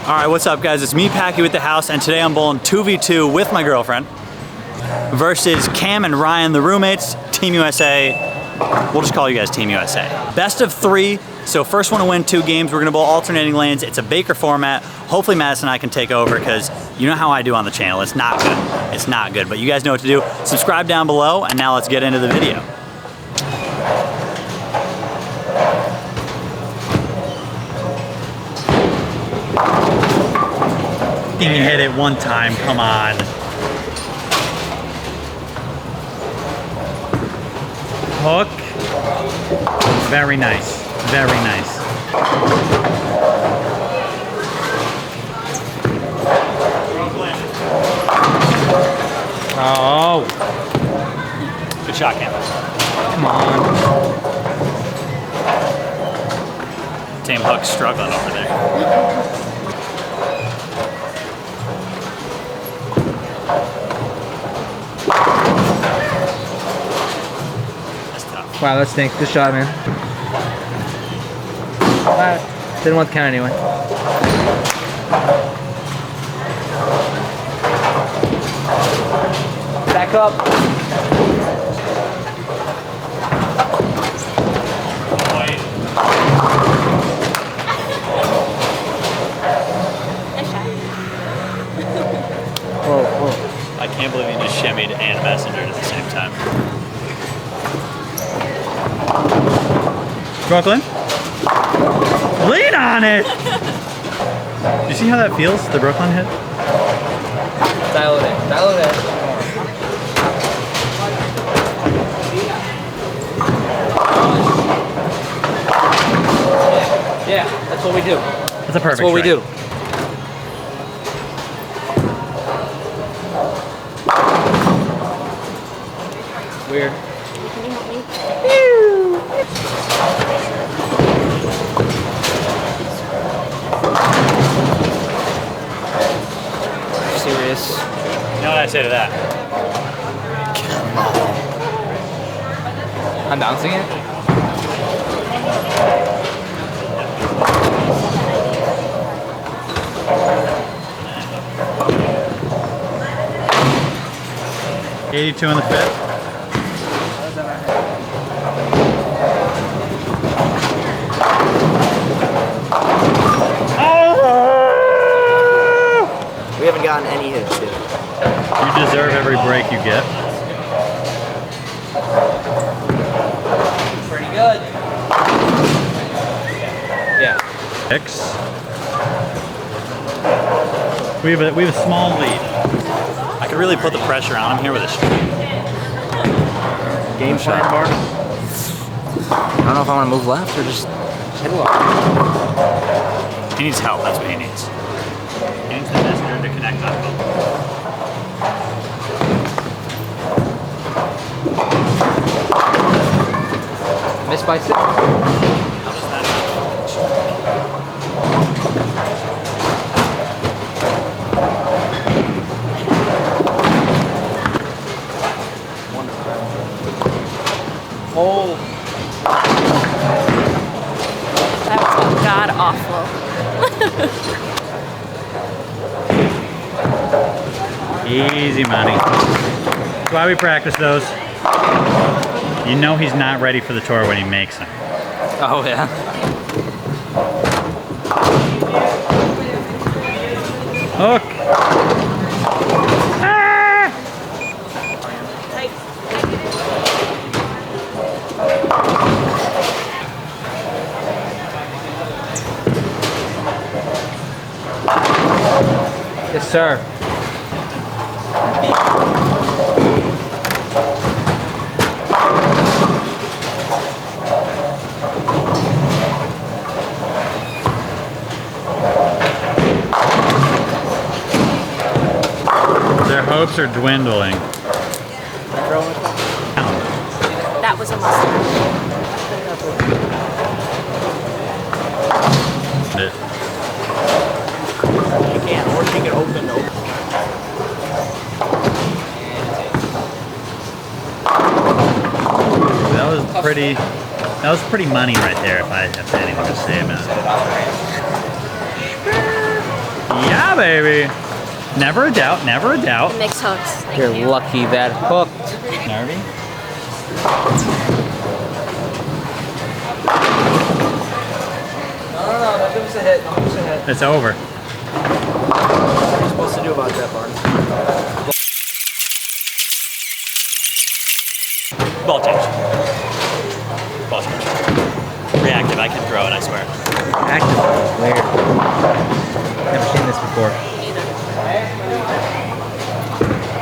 Alright, what's up guys? It's me, Packy with the house, and today I'm bowling 2v2 with my girlfriend versus Cam and Ryan, the roommates, Team USA. We'll just call you guys Team USA. Best of 3, so first one to win 2 games. We're gonna bowl alternating lanes. It's a Baker format. Hopefully Madison and I can take over because you know how I do on the channel. It's not good. It's not good, but you guys know what to do. Subscribe down below, and now let's get into the video. You can hit it one time, come on. Hook. Very nice, very nice. Oh. Good shot, Cam. Come on. Team Hook's struggling over there. Wow, that stinks. Good shot, man. Didn't want the count anyway. Back up. Whoa, whoa. I can't believe you just shimmied and messengered at the same time. Brooklyn? Lean on it! You see how that feels, the Brooklyn hit? Dial it in. Dial it in. Yeah, that's what we do. That's a perfect That's what we do. Weird. Serious. You know what I say to that? Come on. I'm bouncing it? $82 in the fifth. We haven't gotten any hits yet. You deserve every break you get. Pretty good. Yeah. X. We have a small lead. I could really put the pressure on him here with a straight. Game plan, Bart? I don't know if I want to move left or just hit a lot. He needs help, that's what he needs. He needs the messenger to connect on both. Missed by 6. How does that Oh. That was god awful. Easy money. That's why we practice those. You know he's not ready for the tour when he makes them. Oh, yeah. Hook. Ah! Yes, sir. Their hopes are dwindling. That was a mustard. You can, or she can open. That was pretty money right there, if I have anything to say about it. Yeah, baby. Never a doubt, never a doubt. Mixed hooks. Thank You're you. lucky that hooked. Nervy? No, don't give us a hit. Don't give us a hit. It's over. What are you supposed to do about that, Barney? Ball change. Ball change. Reactive, I can throw it, I swear. Active. Weird. Never seen this before.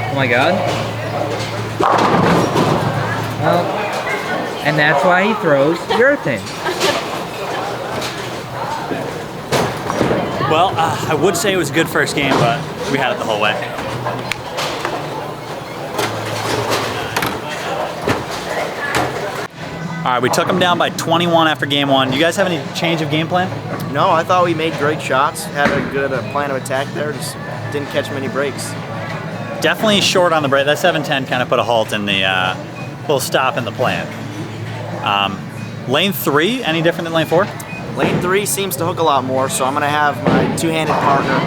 Oh my god. Well, and that's why he throws your thing. Well, I would say it was a good first game, but we had it the whole way. All right, we took them down by 21 after game one. Do you guys have any change of game plan? No, I thought we made great shots, had a good plan of attack there, just didn't catch many breaks. Definitely short on the break. That 7-10 kind of put a halt in the little stop in the plan. Lane 3, any different than lane 4? Lane 3 seems to hook a lot more, so I'm going to have my two-handed partner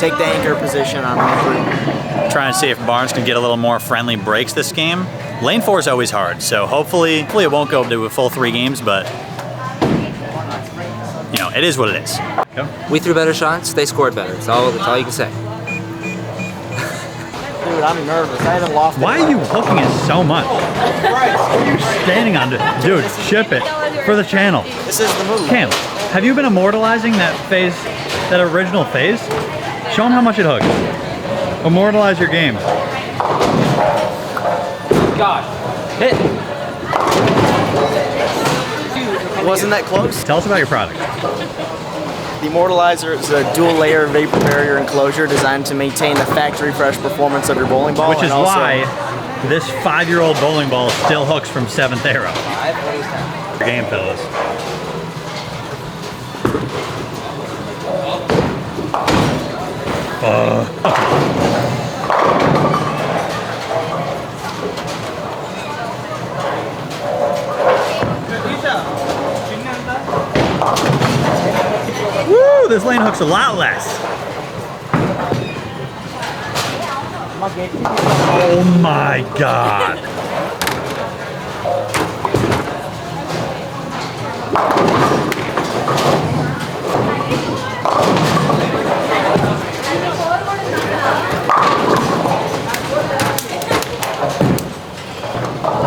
take the anchor position on lane 3. Trying to see if Barnes can get a little more friendly breaks this game. Lane 4 is always hard, so hopefully it won't go to a full 3 games, but you know, it is what it is. Go. We threw better shots. They scored better. That's all you can say. Dude, I'm nervous. I haven't lost Why are you hooking it so much? What are you standing on? Dude, ship it for the channel. This is the move. Cam, have you been immortalizing that phase, that original phase? Show them how much it hooks. Immortalize your game. Gosh. Hit. Wasn't that close? Tell us about your product. The Immortalizer is a dual-layer vapor barrier enclosure designed to maintain the factory fresh performance of your bowling ball. Which is and also, why this 5-year-old bowling ball still hooks from 7th arrow. Your game, fellas. Woo! This lane hooks a lot less. Oh my god.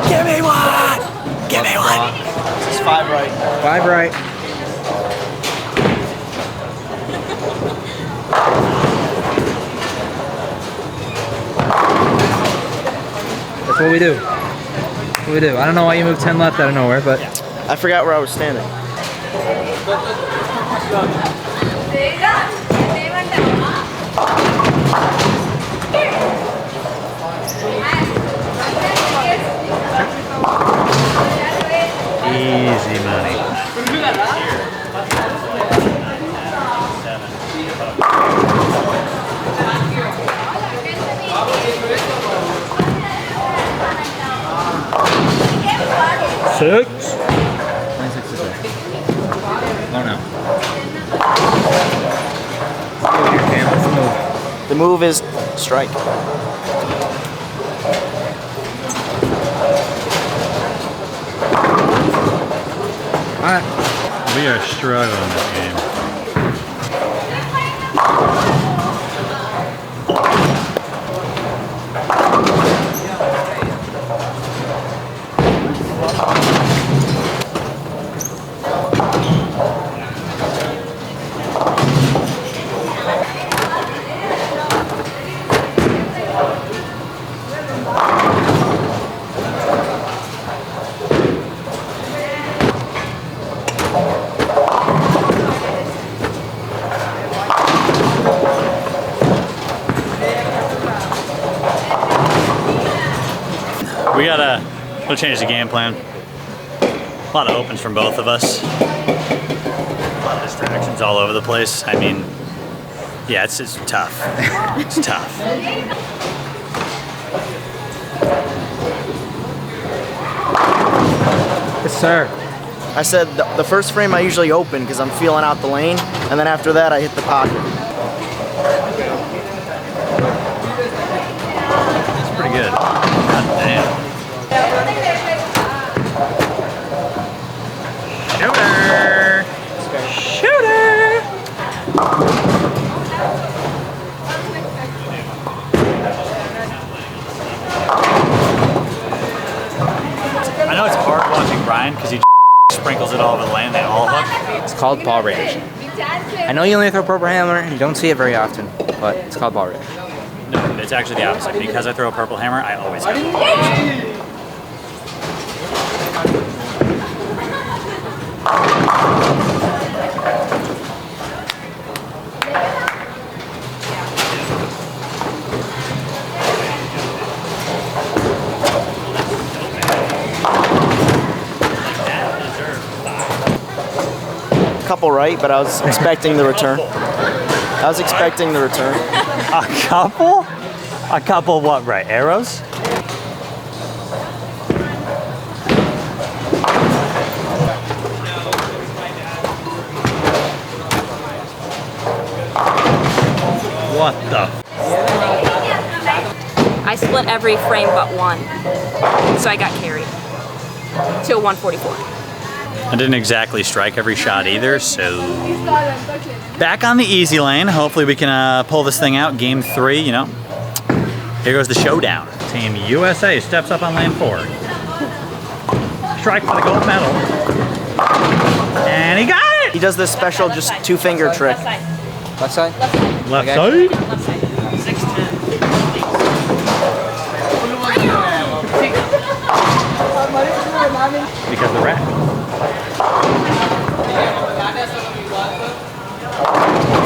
Give me one! Give me one! This is 5 right. 5 right. That's what we do. That's what we do. I don't know why you moved 10 left out of nowhere, but I forgot where I was standing. Easy money. Six. 26 is there. Oh no. What's the move? The move is strike. Alright. We are struggling this game. We'll change the game plan. A lot of opens from both of us. A lot of distractions all over the place. I mean, yeah, it's tough. It's tough. Yes, sir. I said the first frame I usually open because I'm feeling out the lane, and then after that I hit the pocket. Ryan because he sprinkles it all over the lane and they all hook. It's called ball range. I know you only throw purple hammer and you don't see it very often, but it's called ball range. No, it's actually the opposite. Because I throw a purple hammer, I always have. Couple right, but I was expecting the return. I was expecting the return. A couple? A couple of what, right? Arrows? What the? I split every frame but one, so I got carried to a 144. I didn't exactly strike every shot either, so back on the easy lane. Hopefully we can pull this thing out. Game 3, you know. Here goes the showdown. Team USA steps up on lane 4. Strike for the gold medal. And he got it! He does this special just 2-finger trick. Left side? Left Okay. side? Left side. 6'10". Because the rack.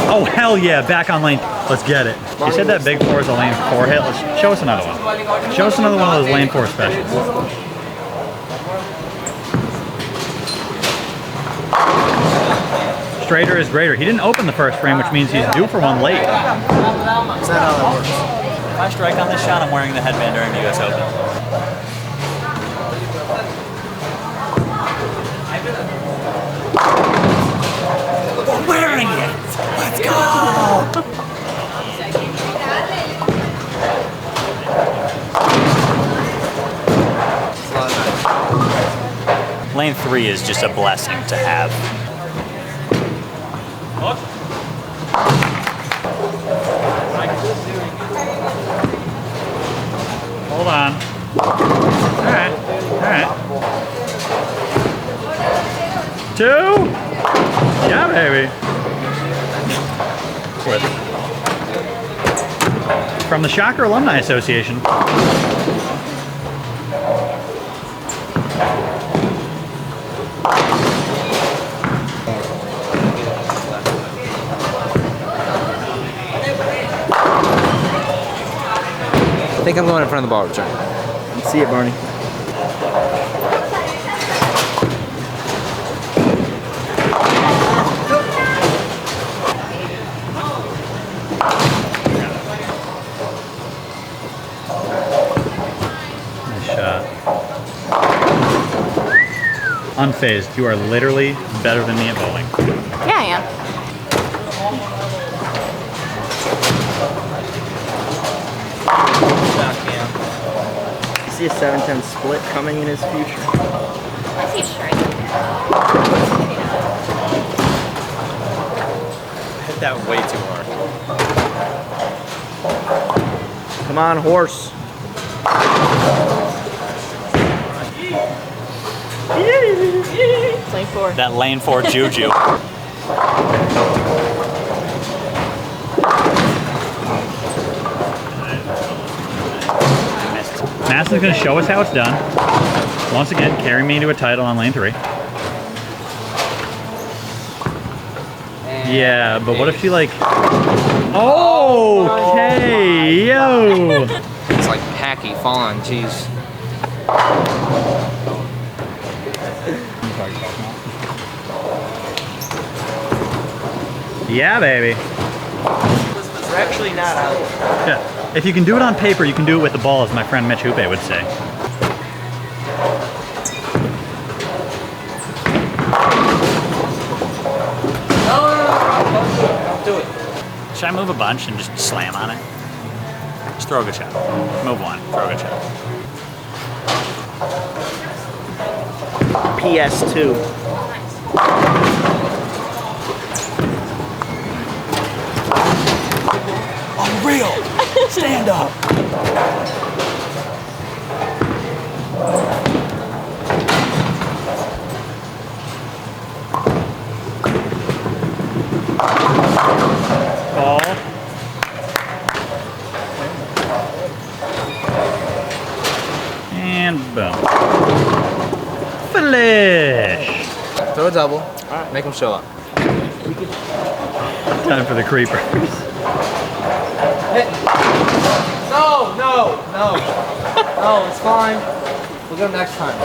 Oh, hell yeah, back on lane. Let's get it. You said that big 4 is a lane 4 hit. Let's show us another one. Show us another one of those lane 4 specials. Straighter is greater. He didn't open the first frame, which means he's due for one late. Is that how that works? If I strike on this shot, I'm wearing the headband during the US Open. We're wearing it! Let's go! Lane 3 is just a blessing to have. Hold on. Alright. Alright. 2. Yeah, baby. With. From the Shocker Alumni Association. I think I'm going in front of the ball return. See it, Barney. Nice shot. Unfazed. You are literally better than me at bowling. Yeah, I am. You see a 7-10 split coming in his future. I see straight. Hit that way too hard. Come on, horse. Lane 4. That lane 4 juju. Madison's gonna show us how it's done. Once again, carry me to a title on lane 3. Yeah, but what if she like... Okay, yo! It's like Packy falling, jeez. Yeah, baby. We're actually not out. Yeah. If you can do it on paper, you can do it with the ball, as my friend Mitch Hoope would say. Don't do it. Should I move a bunch and just slam on it? Just throw a good shot. Move one, throw a good shot. PS2. Unreal! Stand up! Finish! Throw a double. Make them show up. Time for the creeper. No, no, no. No, it's fine. We'll get them next time.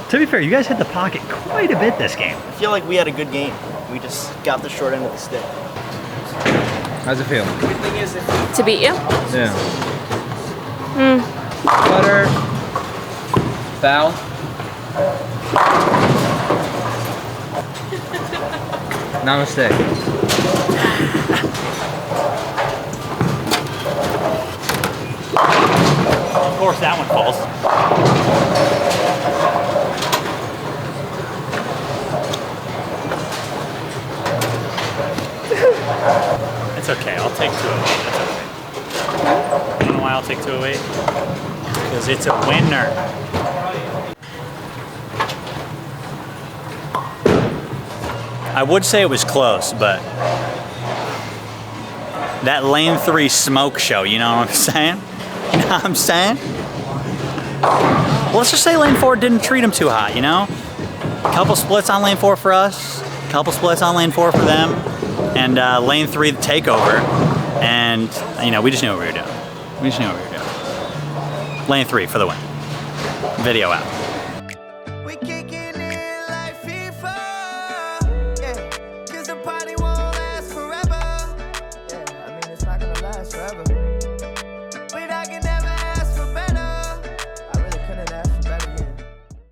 To be fair, you guys hit the pocket quite a bit this game. I feel like we had a good game. We just got the short end of the stick. How's it feel? The good thing is if To beat you? Yeah. Butter. Foul. Namaste. Of course, that one falls. It's okay, I'll take 208. That's okay. You know why I'll take 208? Because it's a winner. I would say it was close, but that lane 3 smoke show, you know what I'm saying? You know what I'm saying? Well, let's just say lane 4 didn't treat him too hot, you know? Couple splits on lane 4 for us, couple splits on lane 4 for them, and lane 3 the takeover, and you know, we just knew what we were doing. We just knew what we were doing. Lane 3 for the win. Video out. We kicking in like FIFA, yeah, 'cause the party won't last forever. Yeah, I mean it's not gonna last forever.